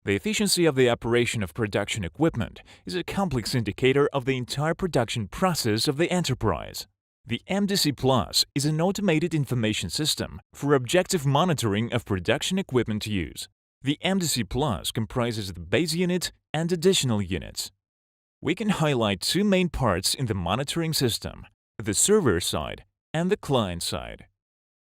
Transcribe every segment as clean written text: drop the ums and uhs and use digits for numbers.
The efficiency of the operation of production equipment is a complex indicator of the entire production process of the enterprise. The MDC Plus is an automated information system for objective monitoring of production equipment use. The MDC Plus comprises the base unit and additional units. We can highlight two main parts in the monitoring system: the server side and the client side.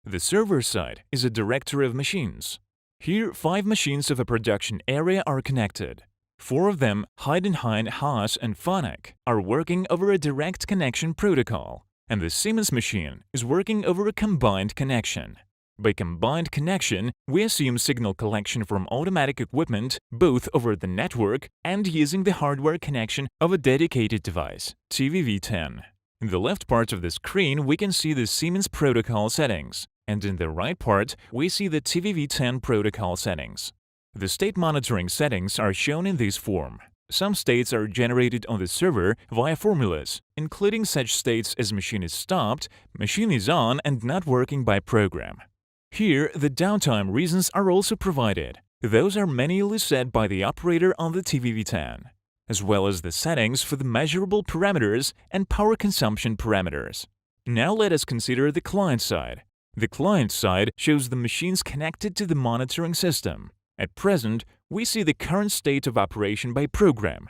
The server side is a directory of machines. Here, 5 machines of a production area are connected. 4 of them, Heidenhain, Haas, and Phonak, are working over a direct connection protocol, and the Siemens machine is working over a combined connection. By combined connection, we assume signal collection from automatic equipment both over the network and using the hardware connection of a dedicated device, TVV10. In the left part of the screen, we can see the Siemens protocol settings, and in the right part, we see the TVV10 protocol settings. The state monitoring settings are shown in this form. Some states are generated on the server via formulas, including such states as machine is stopped, machine is on and not working by program. Here, the downtime reasons are also provided. Those are manually set by the operator on the TVV10, as well as the settings for the measurable parameters and power consumption parameters. Now let us consider the client side. The client side shows the machines connected to the monitoring system. At present, we see the current state of operation by program.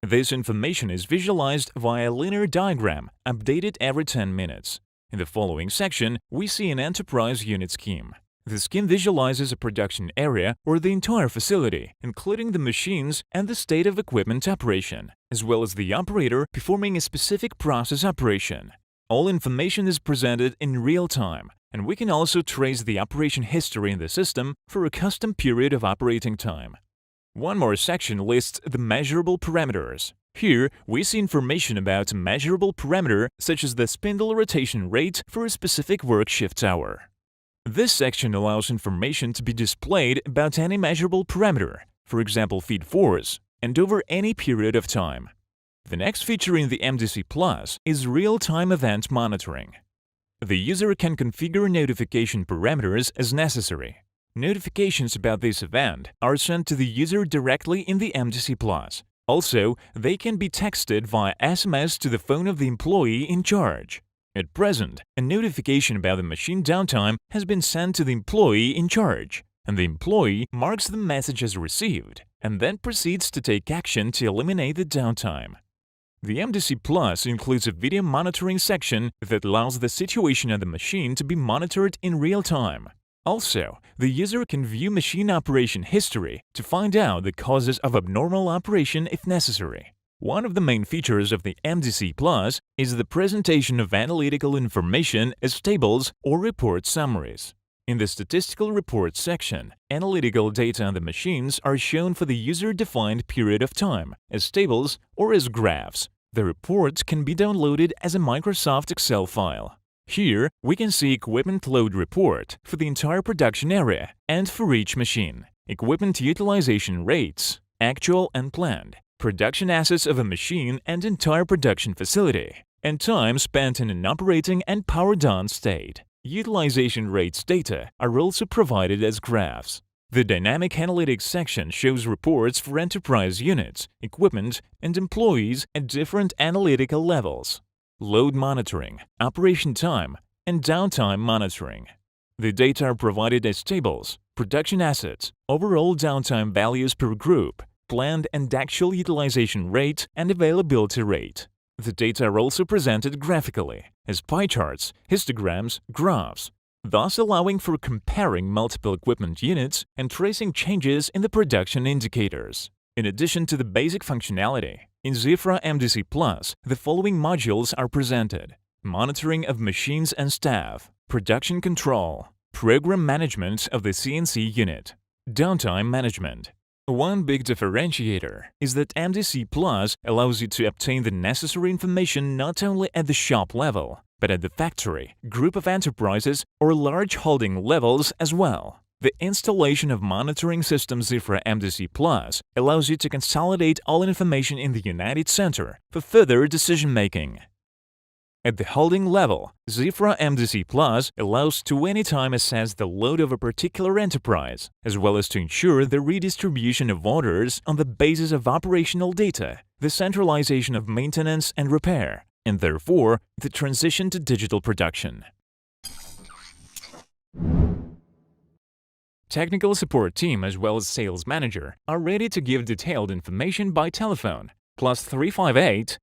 This information is visualized via a linear diagram, updated every 10 minutes. In the following section, we see an enterprise unit scheme. The scheme visualizes a production area or the entire facility, including the machines and the state of equipment operation, as well as the operator performing a specific process operation. All information is presented in real time, and we can also trace the operation history in the system for a custom period of operating time. One more section lists the measurable parameters. Here, we see information about a measurable parameter such as the spindle rotation rate for a specific work shift hour. This section allows information to be displayed about any measurable parameter, for example feed force, and over any period of time. The next feature in the MDC Plus is real-time event monitoring. The user can configure notification parameters as necessary. Notifications about this event are sent to the user directly in the MDC Plus. Also, they can be texted via SMS to the phone of the employee in charge. At present, a notification about the machine downtime has been sent to the employee in charge, and the employee marks the message as received and then proceeds to take action to eliminate the downtime. The MDC Plus includes a video monitoring section that allows the situation of the machine to be monitored in real time. Also, the user can view machine operation history to find out the causes of abnormal operation if necessary. One of the main features of the MDC Plus is the presentation of analytical information as tables or report summaries. In the statistical report section, analytical data on the machines are shown for the user-defined period of time as tables or as graphs. The reports can be downloaded as a Microsoft Excel file. Here, we can see equipment load report for the entire production area and for each machine, equipment utilization rates, actual and planned, production assets of a machine and entire production facility, and time spent in an operating and powered-on state. Utilization rates data are also provided as graphs. The Dynamic Analytics section shows reports for enterprise units, equipment, and employees at different analytical levels: load monitoring, operation time, and downtime monitoring. The data are provided as tables: production assets, overall downtime values per group, planned and actual utilization rate and availability rate. The data are also presented graphically, as pie charts, histograms, graphs, thus allowing for comparing multiple equipment units and tracing changes in the production indicators. In addition to the basic functionality, in Zyfra MDCplus, the following modules are presented: monitoring of machines and staff, production control, program management of the CNC unit, downtime management. One big differentiator is that MDC Plus allows you to obtain the necessary information not only at the shop level, but at the factory, group of enterprises, or large holding levels as well. The installation of monitoring system Zyfra MDC Plus allows you to consolidate all information in the United Center for further decision-making. At the holding level, Zyfra MDCplus allows to anytime assess the load of a particular enterprise, as well as to ensure the redistribution of orders on the basis of operational data, the centralization of maintenance and repair, and therefore the transition to digital production. Technical support team as well as sales manager are ready to give detailed information by telephone +358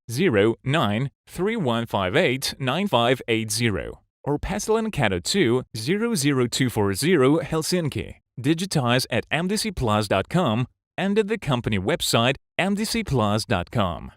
09 3158 9580 or Passelankato 2 00240 Helsinki. Digitize at mdcplus.com and at the company website mdcplus.com.